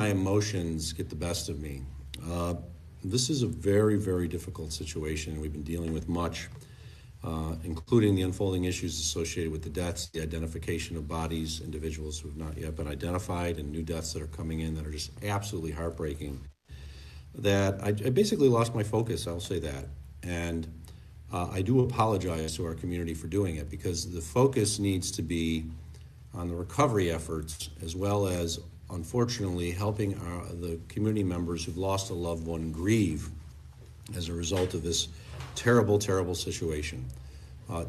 my emotions get the best of me. This is a very, very difficult situation. We've been dealing with much, including the unfolding issues associated with the deaths, the identification of bodies, individuals who have not yet been identified, and new deaths that are coming in that are just absolutely heartbreaking. That I basically lost my focus, I'll say that. And I do apologize to our community for doing it, because the focus needs to be on the recovery efforts, as well as, unfortunately, helping the community members who've lost a loved one grieve as a result of this terrible, terrible situation.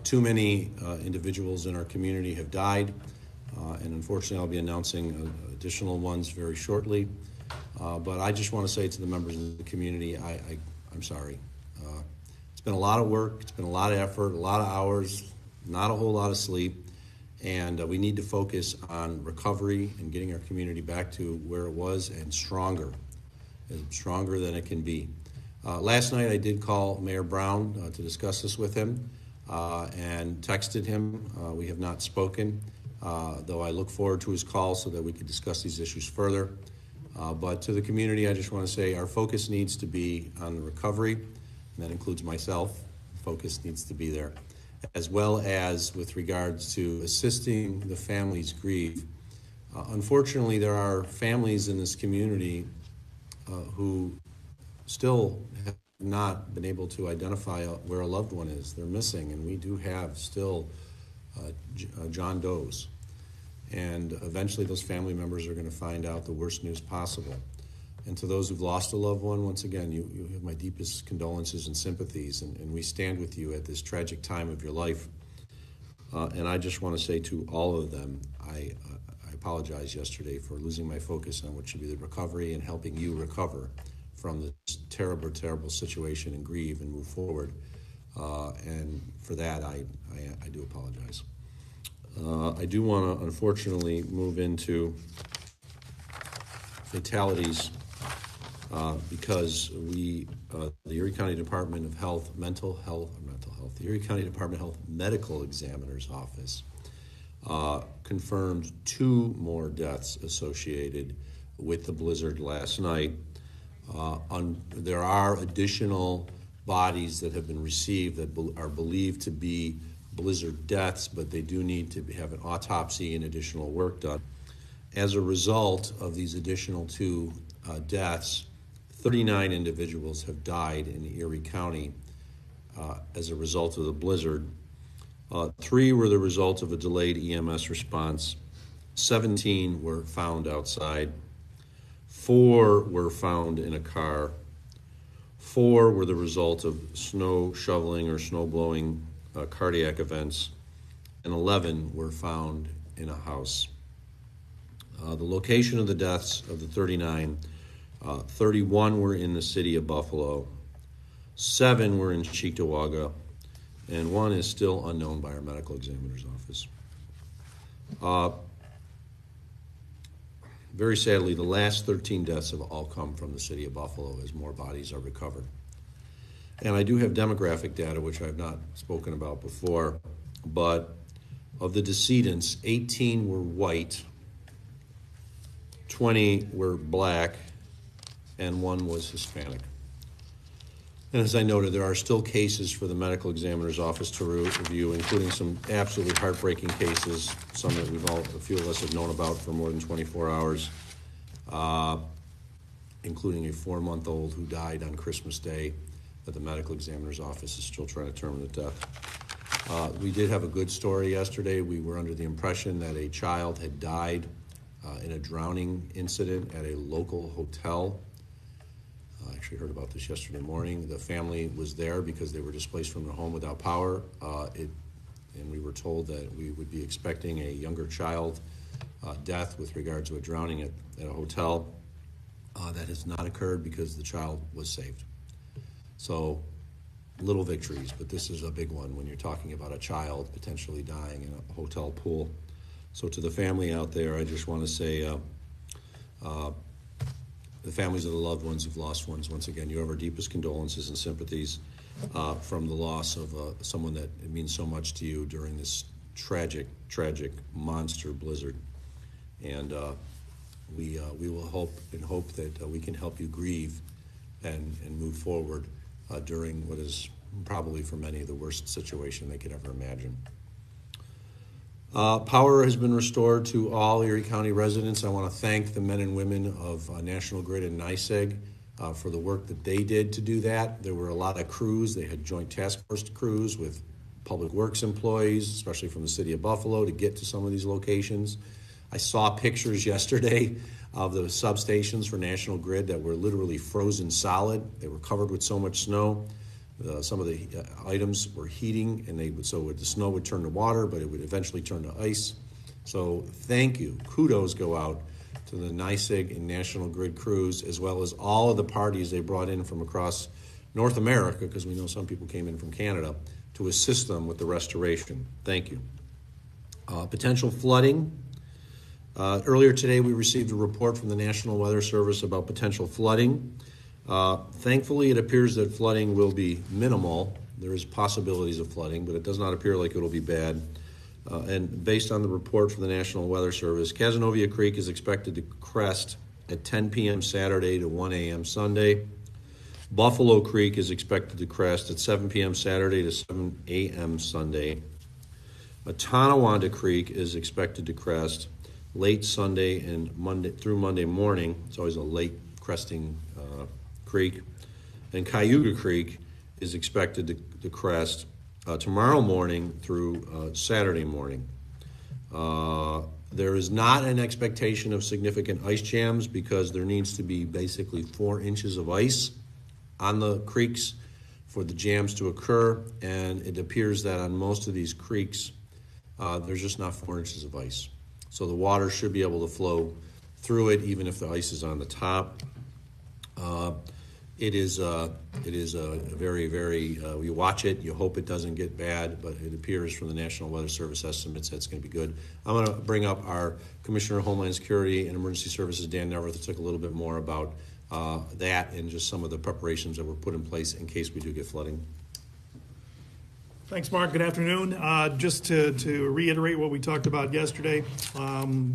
Too many individuals in our community have died, and unfortunately I'll be announcing additional ones very shortly. But I just want to say to the members of the community, I'm sorry. It's been a lot of work, it's been a lot of effort, a lot of hours, not a whole lot of sleep, and we need to focus on recovery and getting our community back to where it was and stronger than it can be. Last night I did call Mayor Brown to discuss this with him and texted him. We have not spoken, though I look forward to his call so that we can discuss these issues further. But to the community, I just want to say our focus needs to be on the recovery, and that includes myself. Focus needs to be there, as well as with regards to assisting the families grieve. Unfortunately, there are families in this community who still have not been able to identify where a loved one is. They're missing, and we do have still John Does. And eventually those family members are going to find out the worst news possible. And to those who've lost a loved one, once again, you have my deepest condolences and sympathies, and we stand with you at this tragic time of your life. And I just want to say to all of them, I apologize yesterday for losing my focus on what should be the recovery and helping you recover from this terrible, terrible situation and grieve and move forward. And for that, I do apologize. I do want to, unfortunately, move into fatalities because the Erie County Department of Health, the Erie County Department of Health Medical Examiner's Office confirmed 2 more deaths associated with the blizzard last night. There are additional bodies that have been received that are believed to be blizzard deaths, but they do need to have an autopsy and additional work done. As a result of these additional 2 deaths, 39 individuals have died in Erie County as a result of the blizzard. 3 were the result of a delayed EMS response. 17 were found outside. 4 were found in a car. 4 were the result of snow shoveling or snow blowing cardiac events, and 11 were found in a house. The location of the deaths of the 39, 31 were in the city of Buffalo, 7 were in Cheektowaga, and 1 is still unknown by our medical examiner's office. Very sadly, the last 13 deaths have all come from the city of Buffalo as more bodies are recovered. And I do have demographic data, which I've not spoken about before, but of the decedents, 18 were white, 20 were black, and 1 was Hispanic. And as I noted, there are still cases for the medical examiner's office to review, including some absolutely heartbreaking cases, some that a few of us have known about for more than 24 hours, including a 4-month-old who died on Christmas Day that the medical examiner's office is still trying to determine the death. We did have a good story yesterday. We were under the impression that a child had died in a drowning incident at a local hotel. I actually heard about this yesterday morning. The family was there because they were displaced from their home without power, and we were told that we would be expecting a younger child death with regard to a drowning at a hotel. That has not occurred because the child was saved. So, little victories, but this is a big one when you're talking about a child potentially dying in a hotel pool. So to the family out there, I just want to say, the families of the loved ones who've lost ones, once again, you have our deepest condolences and sympathies from the loss of someone that it means so much to you during this tragic, tragic monster blizzard. And we will hope that we can help you grieve and move forward during what is probably for many the worst situation they could ever imagine. Power has been restored to all Erie County residents. I want to thank the men and women of National Grid and NYSEG for the work that they did to do that. There were a lot of crews. They had joint task force crews with public works employees, especially from the city of Buffalo, to get to some of these locations. I saw pictures yesterday of the substations for National Grid that were literally frozen solid. They were covered with so much snow. Some of the items were heating, and the snow would turn to water, but it would eventually turn to ice. So thank you. Kudos go out to the NYSEG and National Grid crews, as well as all of the parties they brought in from across North America, because we know some people came in from Canada, to assist them with the restoration. Thank you. Potential flooding. Earlier today, we received a report from the National Weather Service about potential flooding. Thankfully, it appears that flooding will be minimal. There is possibilities of flooding, but it does not appear like it will be bad. And based on the report from the National Weather Service, Cazenovia Creek is expected to crest at 10 p.m. Saturday to 1 a.m. Sunday. Buffalo Creek is expected to crest at 7 p.m. Saturday to 7 a.m. Sunday. Tonawanda Creek is expected to crest late Sunday and Monday through Monday morning. It's always a late cresting creek. And Cayuga Creek is expected to crest tomorrow morning through Saturday morning. There is not an expectation of significant ice jams because there needs to be basically 4 inches of ice on the creeks for the jams to occur, and it appears that on most of these creeks, there's just not 4 inches of ice. So the water should be able to flow through it, even if the ice is on the top. It is a very, very, you watch it, you hope it doesn't get bad, but it appears from the National Weather Service estimates that it's going to be good. I'm going to bring up our Commissioner of Homeland Security and Emergency Services, Dan Neverth, to talk a little bit more about that and just some of the preparations that were put in place in case we do get flooding. Thanks, Mark. Good afternoon. Just to reiterate what we talked about yesterday,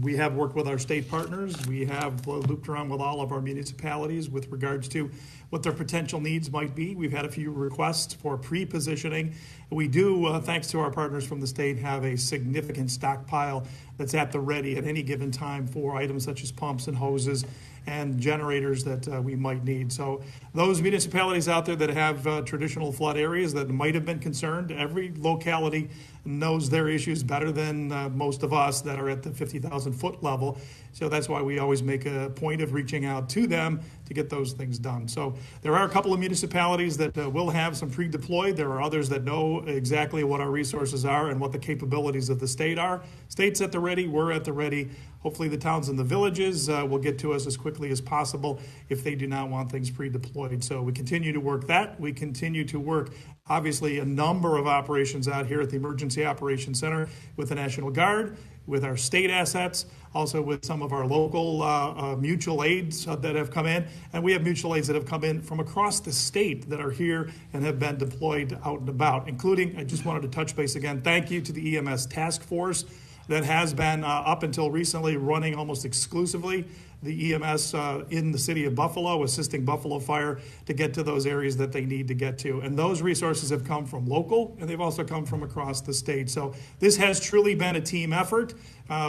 we have worked with our state partners. We have looped around with all of our municipalities with regards to what their potential needs might be. We've had a few requests for pre-positioning. We do, thanks to our partners from the state, have a significant stockpile that's at the ready at any given time for items such as pumps and hoses and generators that we might need. So those municipalities out there that have traditional flood areas that might have been concerned, every locality knows their issues better than most of us that are at the 50,000 foot level. So that's why we always make a point of reaching out to them to get those things done. So there are a couple of municipalities that will have some pre-deployed. There are others that know exactly what our resources are and what the capabilities of the state are. State's at the ready, we're at the ready. Hopefully the towns and the villages will get to us as quickly as possible if they do not want things pre-deployed. So we continue to work that. We continue to work, obviously, a number of operations out here at the Emergency Operations Center with the National Guard, with our state assets, also with some of our local mutual aids that have come in. And we have mutual aids that have come in from across the state that are here and have been deployed out and about, including, I just wanted to touch base again, thank you to the EMS task force that has been up until recently running almost exclusively the EMS in the city of Buffalo, assisting Buffalo Fire to get to those areas that they need to get to. And those resources have come from local, and they've also come from across the state. So this has truly been a team effort.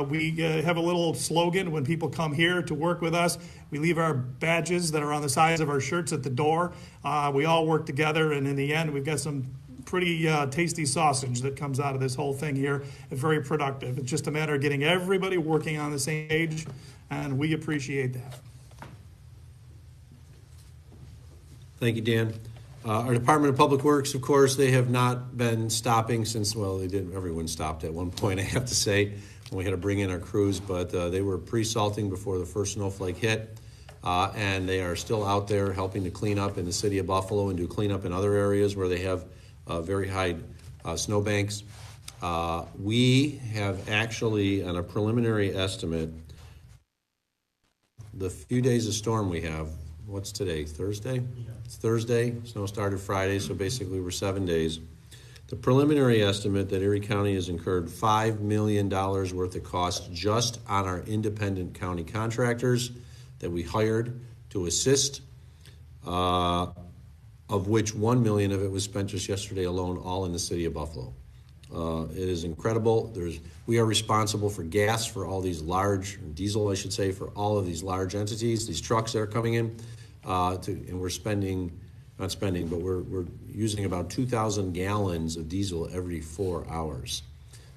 We have a little slogan when people come here to work with us. We leave our badges that are on the sides of our shirts at the door. We all work together, and in the end, we've got some pretty tasty sausage that comes out of this whole thing here, and very productive. It's just a matter of getting everybody working on the same page, and we appreciate that. Thank you, Dan. Our Department of Public Works, of course, they have not been stopping since, well, they did. Everyone stopped at one point, I have to say, when we had to bring in our crews, but they were pre-salting before the first snowflake hit, and they are still out there helping to clean up in the city of Buffalo and do cleanup in other areas where they have very high snowbanks. We have actually, on a preliminary estimate, the few days of storm we have, what's today, Thursday? Yeah. It's Thursday, snow started Friday, so basically we're 7 days. The preliminary estimate that Erie County has incurred $5 million worth of costs just on our independent county contractors that we hired to assist, of which $1 million of it was spent just yesterday alone, all in the city of Buffalo. It is incredible. We are responsible for gas for all these large, diesel I should say, for all of these large entities, these trucks that are coming in, and we're we're using about 2,000 gallons of diesel every 4 hours.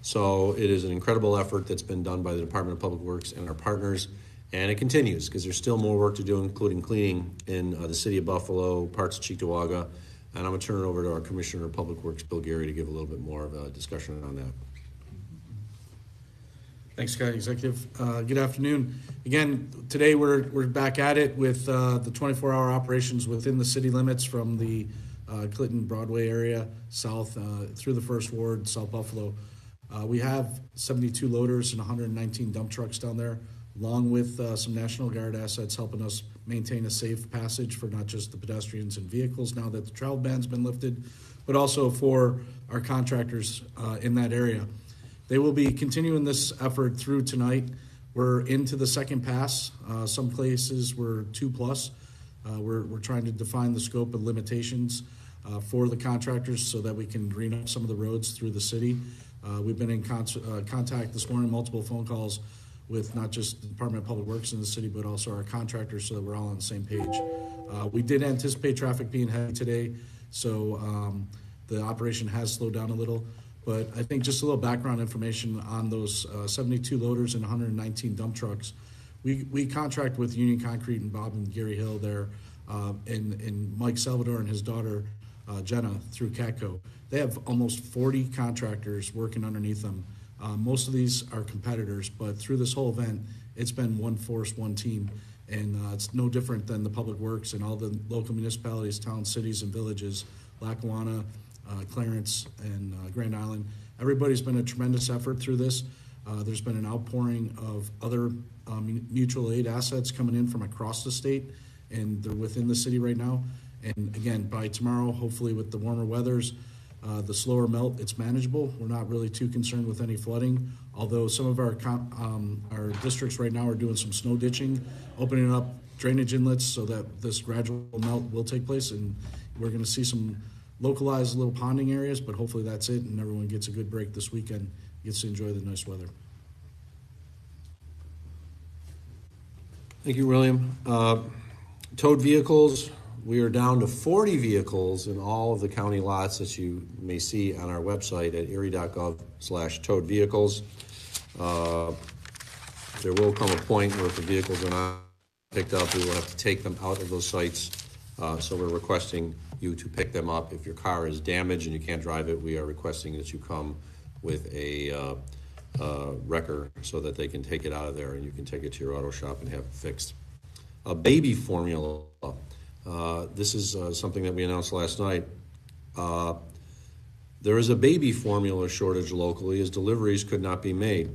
So it is an incredible effort that's been done by the Department of Public Works and our partners, and it continues because there's still more work to do, including cleaning in the city of Buffalo, parts of Cheektowaga, and I'm going to turn it over to our Commissioner of Public Works, Bill Gary, to give a little bit more of a discussion on that. Thanks, County Executive. Good afternoon. Again, today we're back at it with the 24-hour operations within the city limits from the Clinton Broadway area south through the First Ward, South Buffalo. We have 72 loaders and 119 dump trucks down there, along with some National Guard assets helping us maintain a safe passage for not just the pedestrians and vehicles now that the travel ban's been lifted, but also for our contractors in that area. They will be continuing this effort through tonight. We're into the second pass. Some places we're 2+. We're trying to define the scope of limitations for the contractors so that we can green up some of the roads through the city. We've been in contact this morning, multiple phone calls with not just the Department of Public Works in the city, but also our contractors so that we're all on the same page. We did anticipate traffic being heavy today, so the operation has slowed down a little. But I think just a little background information on those 72 loaders and 119 dump trucks. We contract with Union Concrete and Bob and Gary Hill there, and Mike Salvador and his daughter Jenna through CATCO. They have almost 40 contractors working underneath them. Most of these are competitors, but through this whole event, it's been one force, one team, and it's no different than the Public Works and all the local municipalities, towns, cities, and villages, Lackawanna, Clarence, and Grand Island. Everybody's been a tremendous effort through this. There's been an outpouring of other mutual aid assets coming in from across the state, and they're within the city right now. And again, by tomorrow, hopefully with the warmer weathers, the slower melt, it's manageable. We're not really too concerned with any flooding, although some of our districts right now are doing some snow ditching, opening up drainage inlets so that this gradual melt will take place, and we're going to see some localized little ponding areas, but hopefully that's it, and everyone gets a good break this weekend, gets to enjoy the nice weather. Thank you, William. Towed vehicles, we are down to 40 vehicles in all of the county lots that you may see on our website at erie.gov/towed vehicles. There will come a point where if the vehicles are not picked up, we will have to take them out of those sites. So we're requesting you to pick them up. If your car is damaged and you can't drive it, we are requesting that you come with a wrecker so that they can take it out of there and you can take it to your auto shop and have it fixed. Baby formula. This is something that we announced last night. There is a baby formula shortage locally as deliveries could not be made.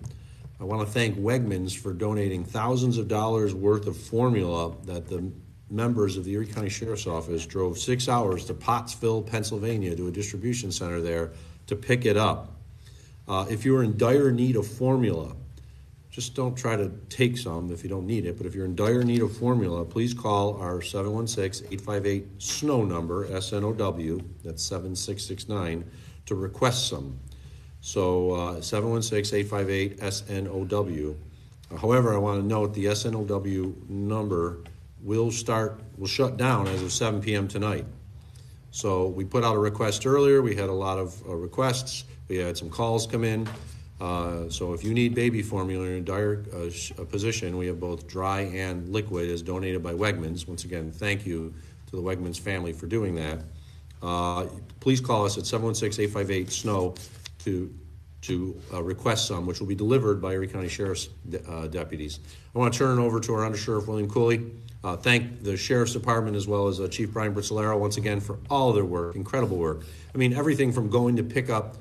I want to thank Wegmans for donating thousands of dollars worth of formula that the members of the Erie County Sheriff's Office drove 6 hours to Pottsville, Pennsylvania, to a distribution center there to pick it up. If you're in dire need of formula, just don't try to take some if you don't need it, but if you're in dire need of formula, please call our 716-858-SNOW number, S-N-O-W, that's 7669, to request some. So 716-858-SNOW. However, I want to note the SNOW number will shut down as of 7 p.m. tonight. So we put out a request earlier. We had a lot of requests. We had some calls come in. So if you need baby formula in a dire position, we have both dry and liquid as donated by Wegmans. Once again, thank you to the Wegmans family for doing that. Please call us at 716-858-SNOW to request some, which will be delivered by Erie County Sheriff's deputies. I want to turn it over to our Undersheriff William Cooley. Thank the Sheriff's Department as well as Chief Brian Brizzolero once again for all of their work, incredible work. I mean, everything from going to pick up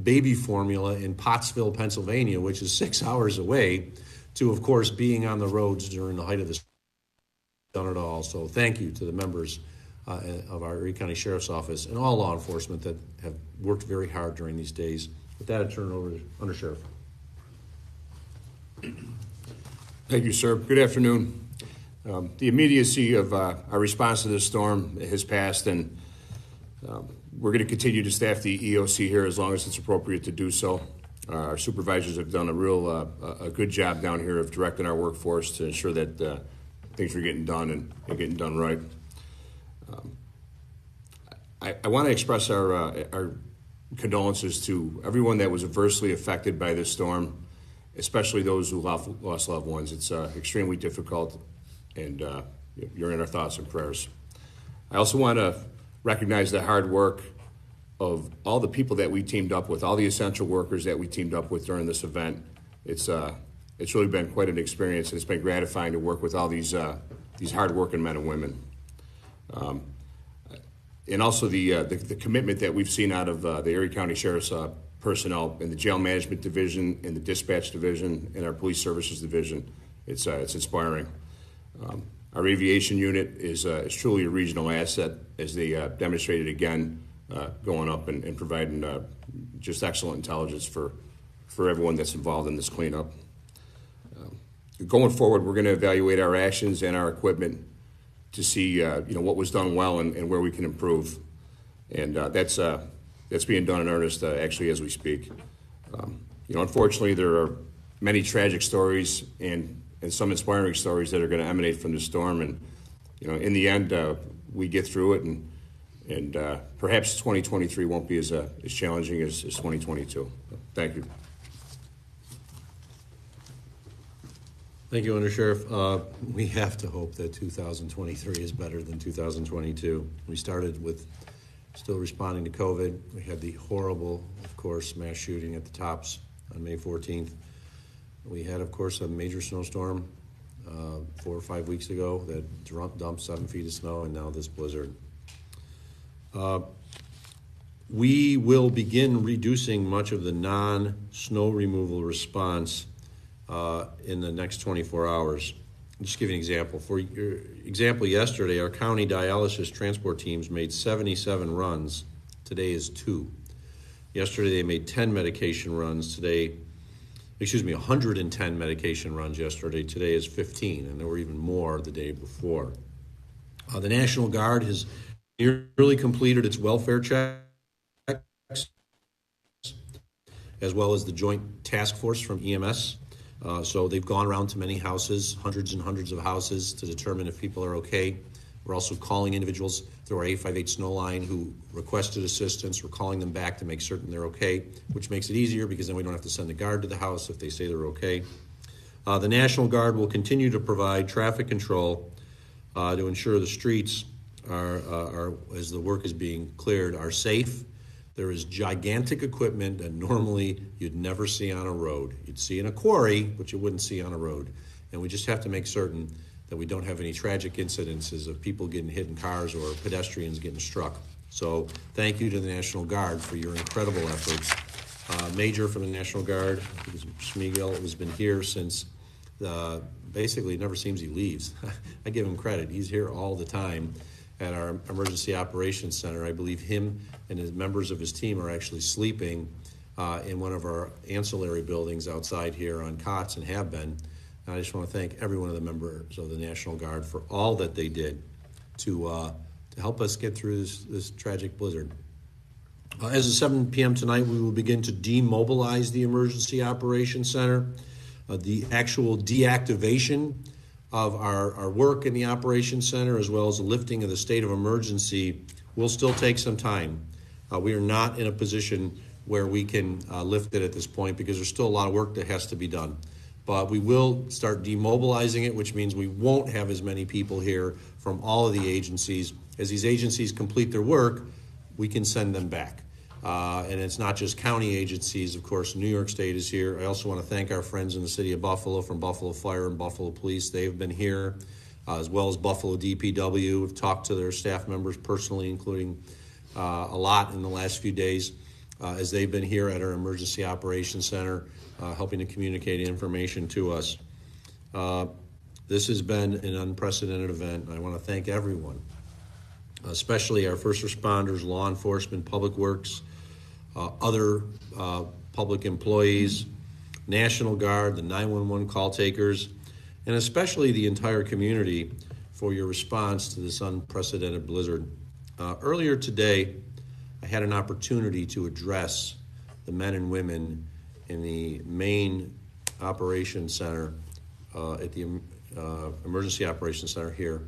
baby formula in Pottsville, Pennsylvania, which is 6 hours away, to, of course, being on the roads during the height of the done it all. So thank you to the members of our Erie County Sheriff's Office and all law enforcement that have worked very hard during these days. With that, I turn it over to Undersheriff. Thank you, sir. Good afternoon. The immediacy of our response to this storm has passed, and we're going to continue to staff the EOC here as long as it's appropriate to do so. Our supervisors have done a good job down here of directing our workforce to ensure that things are getting done and getting done right. I want to express our condolences to everyone that was adversely affected by this storm, especially those who lost loved ones. It's extremely difficult, and you're in our thoughts and prayers. I also want to recognize the hard work of all the people that we teamed up with, all the essential workers that we teamed up with during this event. It's really been quite an experience, and it's been gratifying to work with all these hard-working men and women. And also the commitment that we've seen out of the Erie County Sheriff's personnel in the Jail Management Division, in the Dispatch Division, in our Police Services Division. It's inspiring. Our aviation unit is truly a regional asset, as they demonstrated again, going up and providing just excellent intelligence for everyone that's involved in this cleanup. Going forward, we're going to evaluate our actions and our equipment to see what was done well and where we can improve, and that's being done in earnest actually as we speak. Unfortunately, there are many tragic stories and some inspiring stories that are going to emanate from the storm, and in the end we get through it, and perhaps 2023 won't be as challenging as 2022. Thank you. Thank you, Undersheriff. We have to hope that 2023 is better than 2022. We started with still responding to COVID. We had the horrible, of course, mass shooting at the Tops on May 14th. We had, of course, a major snowstorm 4 or 5 weeks ago that dumped 7 feet of snow, and now this blizzard. We will begin reducing much of the non-snow removal response in the next 24 hours. I'll just give you an example. For example, yesterday, our county dialysis transport teams made 77 runs. Today is 2. Yesterday, they made 10 medication runs. 110 medication runs yesterday. Today is 15, and there were even more the day before. The National Guard has nearly completed its welfare checks, as well as the Joint Task Force from EMS. So they've gone around to many houses, hundreds and hundreds of houses, to determine if people are okay. We're also calling individuals through our 858 snow line who requested assistance. We're calling them back to make certain they're okay, which makes it easier because then we don't have to send a guard to the house if they say they're okay. The National Guard will continue to provide traffic control to ensure the streets are, as the work is being cleared, are safe. There is gigantic equipment that normally you'd never see on a road. You'd see in a quarry, but you wouldn't see on a road. And we just have to make certain that we don't have any tragic incidences of people getting hit in cars or pedestrians getting struck. So thank you to the National Guard for your incredible efforts. Major from the National Guard, Schmiegel, has been here since basically it never seems he leaves. I give him credit. He's here all the time at our Emergency Operations Center. I believe him and his members of his team are actually sleeping in one of our ancillary buildings outside here on cots and have been. And I just want to thank every one of the members of the National Guard for all that they did to help us get through this tragic blizzard. As of 7 p.m. tonight, we will begin to demobilize the Emergency Operations Center. The actual deactivation of our work in the Operations Center, as well as the lifting of the state of emergency, will still take some time. We are not in a position where we can lift it at this point because there's still a lot of work that has to be done. But we will start demobilizing it, which means we won't have as many people here from all of the agencies. As these agencies complete their work, we can send them back. And it's not just county agencies. Of course, New York State is here. I also want to thank our friends in the city of Buffalo from Buffalo Fire and Buffalo Police. They've been here, as well as Buffalo DPW. We've talked to their staff members personally, including a lot in the last few days, as they've been here at our Emergency Operations Center, helping to communicate information to us. This has been an unprecedented event. I want to thank everyone especially our first responders, law enforcement, public works, other public employees, National Guard, the 911 call takers, and especially the entire community for your response to this unprecedented blizzard. Earlier today, I had an opportunity to address the men and women in the main operations center at the Emergency Operations Center here,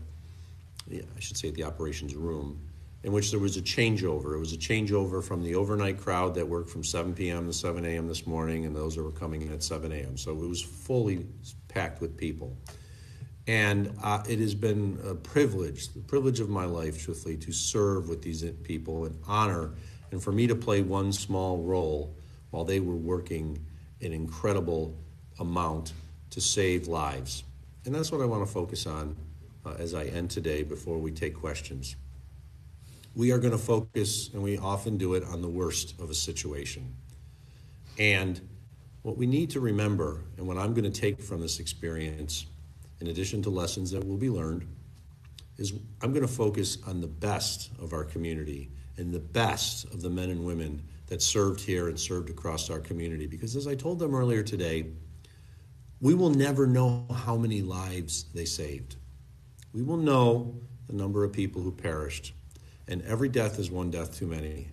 I should say at the operations room, in which there was a changeover. It was a changeover from the overnight crowd that worked from 7 p.m. to 7 a.m. this morning and those that were coming in at 7 a.m. So it was fully packed with people. And it has been a privilege, the privilege of my life, truthfully, to serve with these people and honor, and for me to play one small role while they were working an incredible amount to save lives. And that's what I want to focus on as I end today before we take questions. We are going to focus, and we often do it, on the worst of a situation. And what we need to remember, and what I'm going to take from this experience, in addition to lessons that will be learned, is I'm going to focus on the best of our community and the best of the men and women that served here and served across our community. Because as I told them earlier today, we will never know how many lives they saved. We will know the number of people who perished, and every death is one death too many.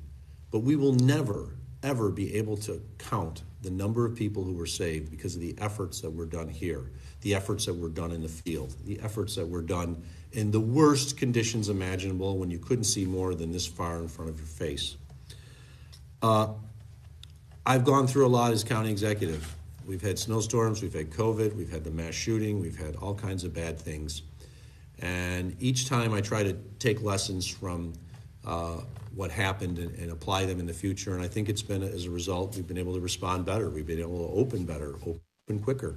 But we will never, ever be able to count the number of people who were saved because of the efforts that were done here, the efforts that were done in the field, the efforts that were done in the worst conditions imaginable when you couldn't see more than this far in front of your face. I've gone through a lot as county executive. We've had snowstorms, we've had COVID, we've had the mass shooting, we've had all kinds of bad things. And each time I try to take lessons from what happened and apply them in the future. And I think it's been, as a result, we've been able to respond better. We've been able to open better, open quicker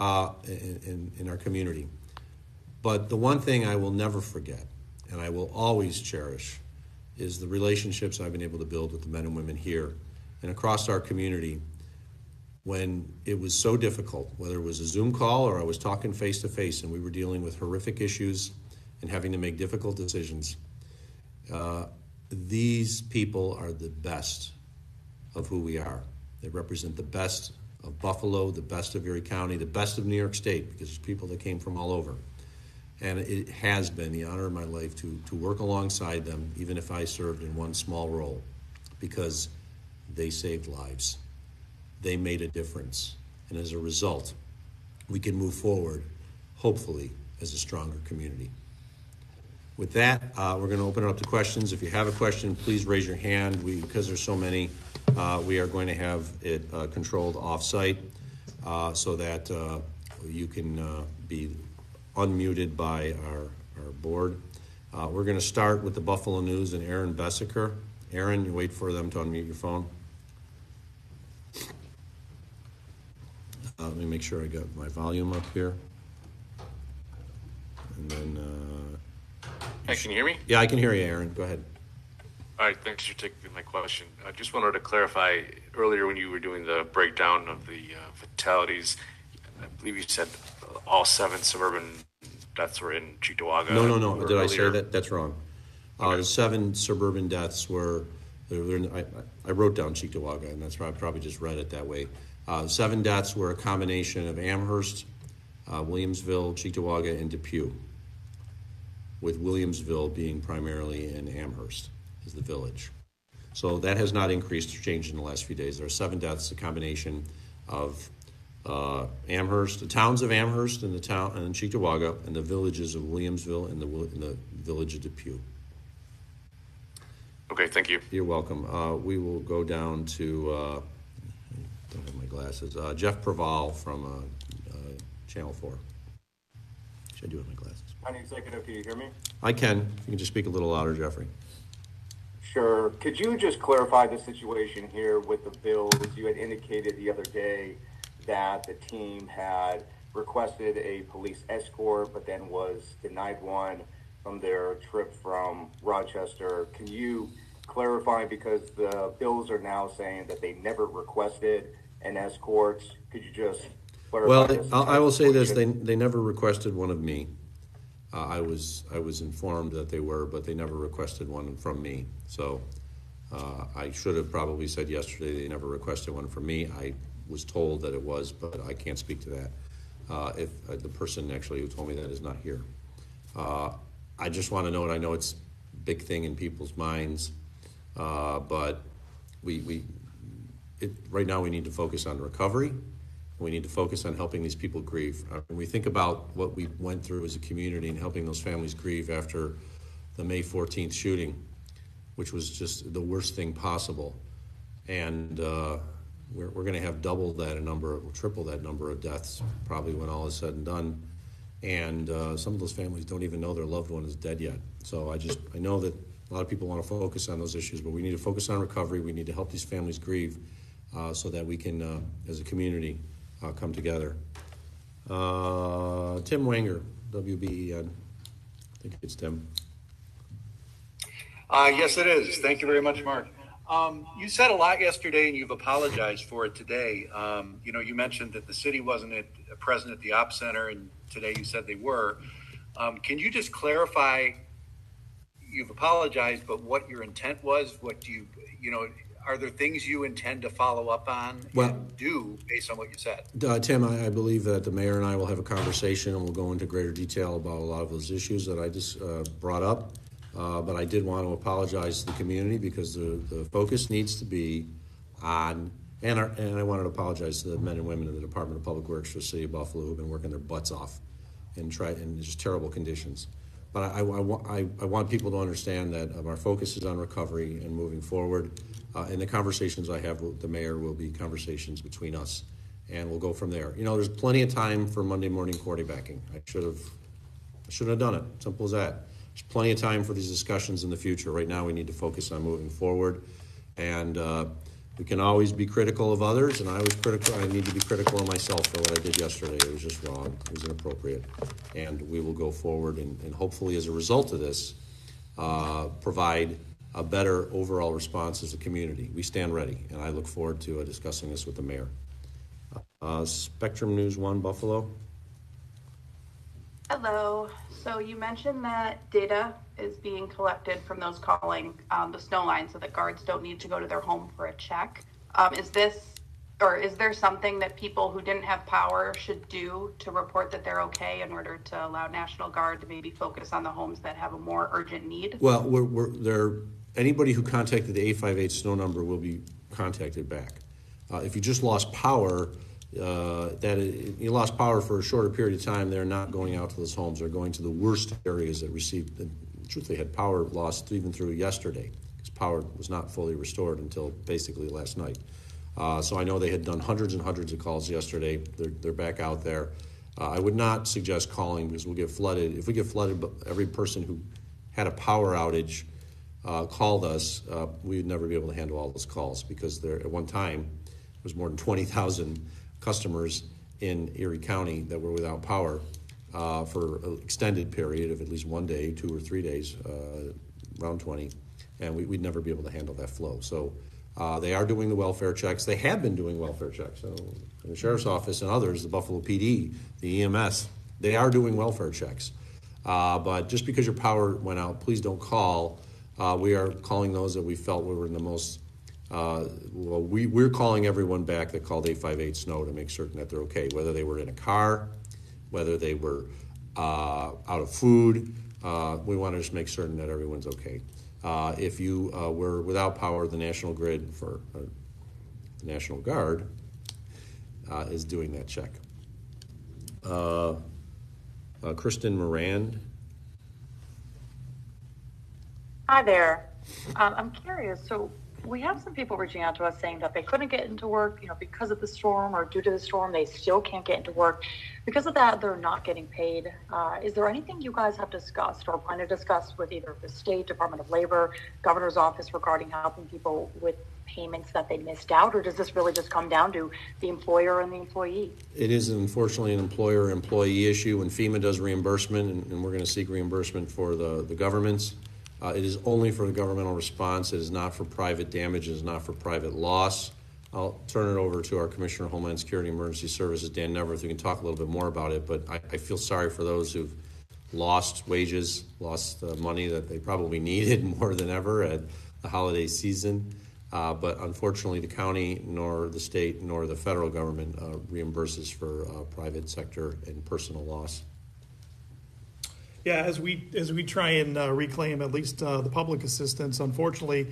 in our community. But the one thing I will never forget, and I will always cherish, is the relationships I've been able to build with the men and women here and across our community when it was so difficult, whether it was a Zoom call or I was talking face to face and we were dealing with horrific issues and having to make difficult decisions. These people are the best of who we are. They represent the best of Buffalo, the best of Erie County, the best of New York State, because there's people that came from all over. And it has been the honor of my life to work alongside them, even if I served in one small role, because they saved lives. They made a difference. And as a result, we can move forward, hopefully, as a stronger community. With that, we're going to open it up to questions. If you have a question, please raise your hand. Because there's so many, we are going to have it controlled off-site so that you can be unmuted by our board. We're going to start with the Buffalo News and Aaron Bessiker. Aaron, you wait for them to unmute your phone. Let me make sure I got my volume up here. And then... Hey, can you hear me? Yeah, I can hear you, Aaron. Go ahead. All right, thanks for taking my question. I just wanted to clarify, earlier when you were doing the breakdown of the fatalities, I believe you said all 7 suburban deaths were in Cheektowaga. No. Did I say earlier. that? That's wrong. Okay. The 7 suburban deaths were, I wrote down Cheektowaga, and that's why I probably just read it that way. 7 deaths were a combination of Amherst, Williamsville, Cheektowaga, and Depew, with Williamsville being primarily in Amherst as the village. So that has not increased or changed in the last few days. There are 7 deaths, a combination of Amherst, the towns of Amherst and the town and Cheektowaga, and the villages of Williamsville and the village of Depew. Okay, thank you. You're welcome. We will go down to, I don't have my glasses, Jeff Preval from Channel 4. Actually, I do have my glasses. County Executive, can you hear me? I can. You can just speak a little louder, Jeffrey. Sure. Could you just clarify the situation here with the bills? You had indicated the other day that the team had requested a police escort, but then was denied one from their trip from Rochester. Can you clarify, because the bills are now saying that they never requested an escort? Could you just clarify this? Well, I will say this. They never requested one of me. I was informed that they were, but they never requested one from me. So I should have probably said yesterday they never requested one from me. I was told that it was, but I can't speak to that. If the person actually who told me that is not here. I just want to note, I know it's a big thing in people's minds, but right now we need to focus on recovery. We need to focus on helping these people grieve. When we think about what we went through as a community and helping those families grieve after the May 14th shooting, which was just the worst thing possible, and we're going to have double that triple that number of deaths probably when all is said and done. And some of those families don't even know their loved one is dead yet. So I know that a lot of people want to focus on those issues, but we need to focus on recovery. We need to help these families grieve so that we can, as a community, come together. Tim Wanger, WBEN. I think it's Tim. Yes, it is. Thank you very much, Mark. You said a lot yesterday, and you've apologized for it today. You mentioned that the city wasn't present at the op center, and today you said they were. Can you just clarify? You've apologized, but what your intent was? What do are there things you intend to follow up on and do based on what you said? Tim, I believe that the mayor and I will have a conversation, and we'll go into greater detail about a lot of those issues that I just brought up. But I did want to apologize to the community because the focus needs to be on, and I wanted to apologize to the men and women in the Department of Public Works for the City of Buffalo who have been working their butts off in just terrible conditions. But I want people to understand that our focus is on recovery and moving forward. And the conversations I have with the mayor will be conversations between us, and we'll go from there. There's plenty of time for Monday morning quarterbacking. I shouldn't have done it. Simple as that. There's plenty of time for these discussions in the future. Right now, we need to focus on moving forward, and we can always be critical of others, and I need to be critical of myself for what I did yesterday. It was just wrong. It was inappropriate, and we will go forward and hopefully, as a result of this, provide a better overall response as a community. We stand ready, and I look forward to discussing this with the mayor. Spectrum News 1, Buffalo. Hello. So you mentioned that data is being collected from those calling the snow line so that guards don't need to go to their home for a check. Is there something that people who didn't have power should do to report that they're okay in order to allow National Guard to maybe focus on the homes that have a more urgent need? Well, anybody who contacted the 858 snow number will be contacted back. If you just lost power, you lost power for a shorter period of time, they're not going out to those homes. They're going to the worst areas that received, truthfully, had power lost even through yesterday, because power was not fully restored until basically last night. So I know they had done hundreds and hundreds of calls yesterday. They're back out there. I would not suggest calling because we'll get flooded. If we get flooded, every person who had a power outage called us, we would never be able to handle all those calls because there at one time there was more than 20,000 customers in Erie County that were without power for an extended period of at least 1 day, 2 or 3 days, around 20, and we'd never be able to handle that flow. So they are doing the welfare checks. They have been doing welfare checks. So the Sheriff's Office and others, the Buffalo PD, the EMS, they are doing welfare checks. But just because your power went out, please don't call. We are calling those that we felt were in the most we're calling everyone back that called 858 snow to make certain that they're okay, whether they were in a car, whether they were out of food. We want to just make certain that everyone's okay. If you were without power, the National Grid for the National Guard is doing that check. Kristen Moran. Hi there. I'm curious. So we have some people reaching out to us saying that they couldn't get into work, because of the storm or due to the storm, they still can't get into work. Because of that, they're not getting paid. Is there anything you guys have discussed or plan to discuss with either the State Department of Labor, Governor's Office regarding helping people with payments that they missed out, or does this really just come down to the employer and the employee? It is unfortunately an employer-employee issue. When FEMA does reimbursement, and we're going to seek reimbursement for the governments, it is only for the governmental response. It is not for private damage. It is not for private loss. I'll turn it over to our Commissioner of Homeland Security and Emergency Services, Dan Neverth, who can talk a little bit more about it. But I feel sorry for those who've lost wages, lost money that they probably needed more than ever at the holiday season. But unfortunately, the county, nor the state, nor the federal government reimburses for private sector and personal loss. Yeah, as we try and reclaim at least the public assistance, unfortunately,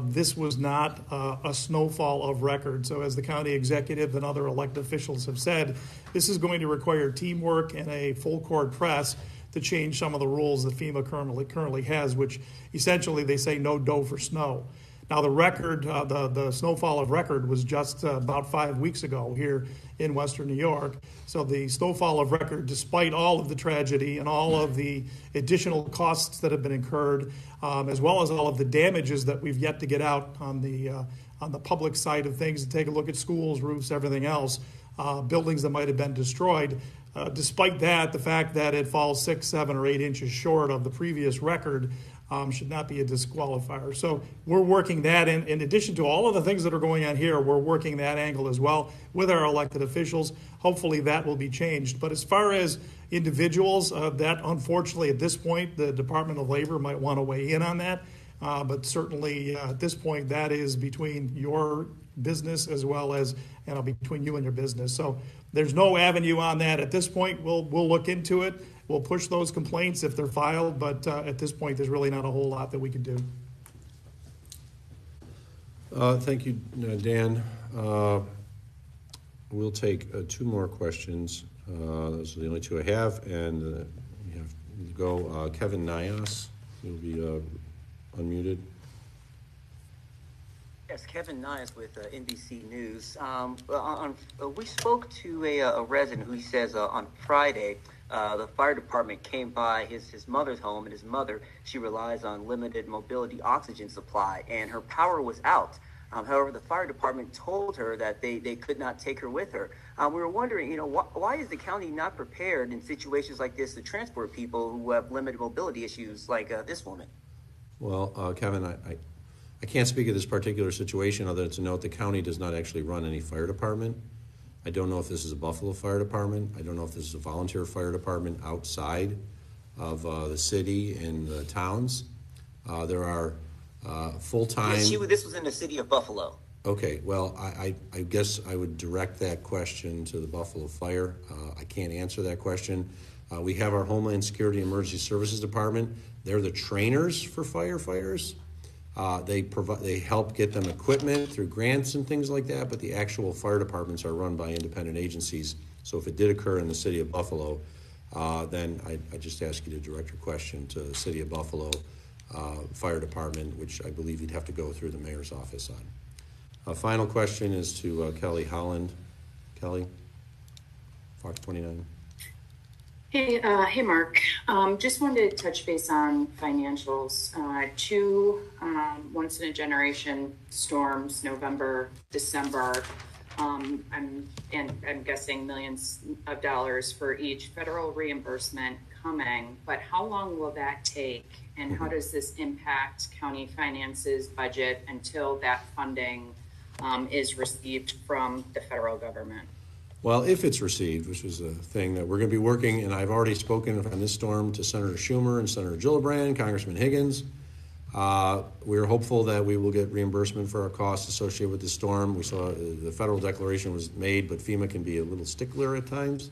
this was not a snowfall of record. So as the county executive and other elected officials have said, this is going to require teamwork and a full court press to change some of the rules that FEMA currently has, which essentially they say no dough for snow. Now the record, the snowfall of record was just about 5 weeks ago here in Western New York. So the snowfall of record, despite all of the tragedy and all of the additional costs that have been incurred, as well as all of the damages that we've yet to get out on the public side of things, to take a look at schools, roofs, everything else, buildings that might have been destroyed. Despite that, the fact that it falls 6, 7, or 8 inches short of the previous record should not be a disqualifier. So we're working that in addition to all of the things that are going on here, we're working that angle as well with our elected officials. Hopefully that will be changed. But as far as individuals, that unfortunately at this point, the Department of Labor might want to weigh in on that. But certainly at this point, that is between your business as well as between you and your business. So there's no avenue on that at this point. We'll look into it. We'll push those complaints if they're filed, but at this point, there's really not a whole lot that we can do. Thank you, Dan. We'll take 2 more questions. Those are the only 2 I have, and we have to go. Kevin Nias, you'll be unmuted. Yes, Kevin Nias with NBC News. We spoke to a resident who says on Friday the fire department came by his mother's home, and his mother, she relies on limited mobility oxygen supply, and her power was out. However, the fire department told her that they could not take her with her. We were wondering, why is the county not prepared in situations like this to transport people who have limited mobility issues like this woman? Well, Kevin, I can't speak of this particular situation other than to note the county does not actually run any fire department. I don't know if this is a Buffalo Fire Department. I don't know if this is a volunteer fire department outside of the city and the towns. There are full-time... Yes, this was in the city of Buffalo. Okay, well, I guess I would direct that question to the Buffalo Fire. I can't answer that question. We have our Homeland Security and Emergency Services Department. They're the trainers for firefighters. They help get them equipment through grants and things like that, but the actual fire departments are run by independent agencies. So if it did occur in the city of Buffalo, then I just ask you to direct your question to the city of Buffalo Fire Department, which I believe you'd have to go through the mayor's office on. Final question is to Kelly Holland. Kelly, Fox 29. Hey, Mark. Just wanted to touch base on financials. 2 once-in-a-generation storms, November, December. I'm guessing millions of dollars for each federal reimbursement coming. But how long will that take, and how does this impact county finances, budget, until that funding is received from the federal government? Well, if it's received, which is a thing that we're going to be working, and I've already spoken on this storm to Senator Schumer and Senator Gillibrand, Congressman Higgins. We're hopeful that we will get reimbursement for our costs associated with the storm. We saw the federal declaration was made, but FEMA can be a little stickler at times.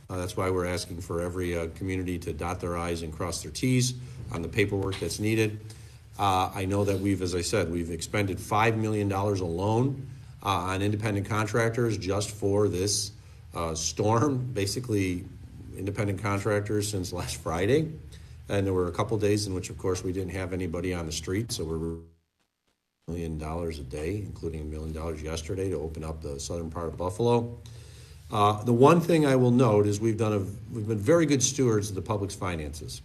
That's why we're asking for every community to dot their I's and cross their T's on the paperwork that's needed. I know that as I said, we've expended $5 million alone on independent contractors just for this storm, basically independent contractors since last Friday. And there were a couple days in which, of course, we didn't have anybody on the street, so we're $1 million a day, including $1 million yesterday to open up the southern part of Buffalo. The one thing I will note is we've been very good stewards of the public's finances.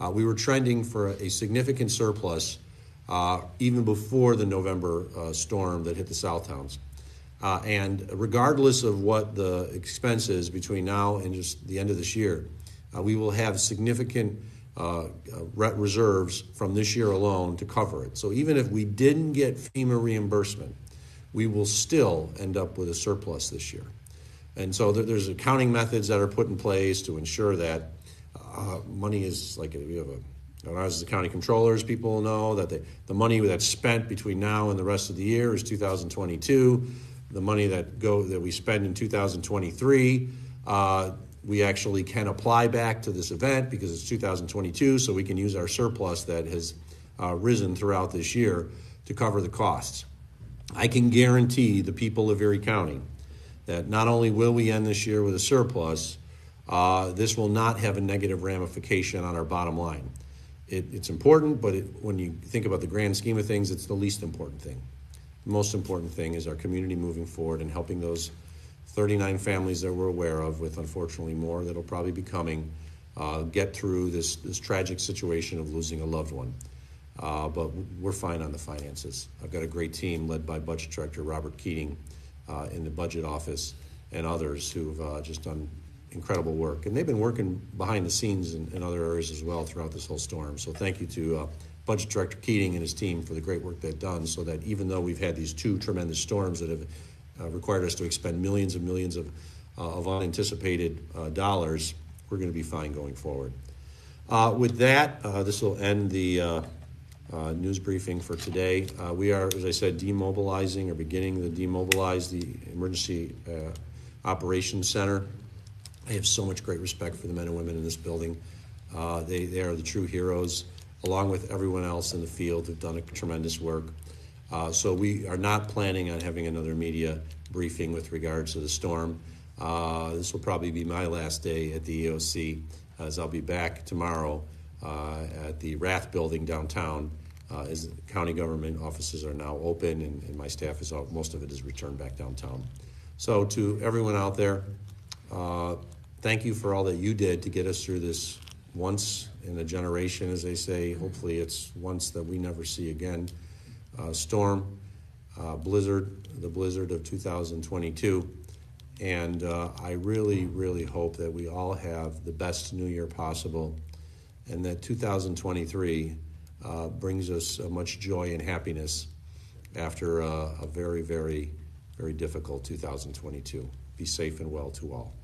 We were trending for a significant surplus even before the November storm that hit the South Towns. And regardless of what the expense is between now and just the end of this year, we will have significant reserves from this year alone to cover it. So even if we didn't get FEMA reimbursement, we will still end up with a surplus this year. And so there's accounting methods that are put in place to ensure that money is like, we have as the county controllers, people know that the money that's spent between now and the rest of the year is 2022. The money that we spend in 2023, we actually can apply back to this event because it's 2022, so we can use our surplus that has risen throughout this year to cover the costs. I can guarantee the people of Erie County that not only will we end this year with a surplus, this will not have a negative ramification on our bottom line. It's important, but when you think about the grand scheme of things, it's the least important thing. The most important thing is our community moving forward and helping those 39 families that we're aware of, with unfortunately more that'll probably be coming, get through this tragic situation of losing a loved one. But we're fine on the finances. I've got a great team led by Budget Director Robert Keating in the budget office and others who've just done incredible work. And they've been working behind the scenes in other areas as well throughout this whole storm. So thank you to Budget Director Keating and his team for the great work they've done, so that even though we've had these two tremendous storms that have required us to expend millions and millions of unanticipated dollars, we're going to be fine going forward. With that, this will end the news briefing for today. We are, as I said, demobilizing or beginning to demobilize the Emergency Operations Center. I have so much great respect for the men and women in this building. They are the true heroes, along with everyone else in the field who've done a tremendous work. So we are not planning on having another media briefing with regards to the storm. This will probably be my last day at the EOC, as I'll be back tomorrow at the Rath Building downtown, as the county government offices are now open, and my staff is out. Most of it is returned back downtown. So to everyone out there, thank you for all that you did to get us through this once in a generation, as they say. Hopefully it's once that we never see again. Storm, blizzard, the blizzard of 2022. And I really, really hope that we all have the best new year possible, and that 2023 brings us much joy and happiness after a very, very, very difficult 2022. Be safe and well to all.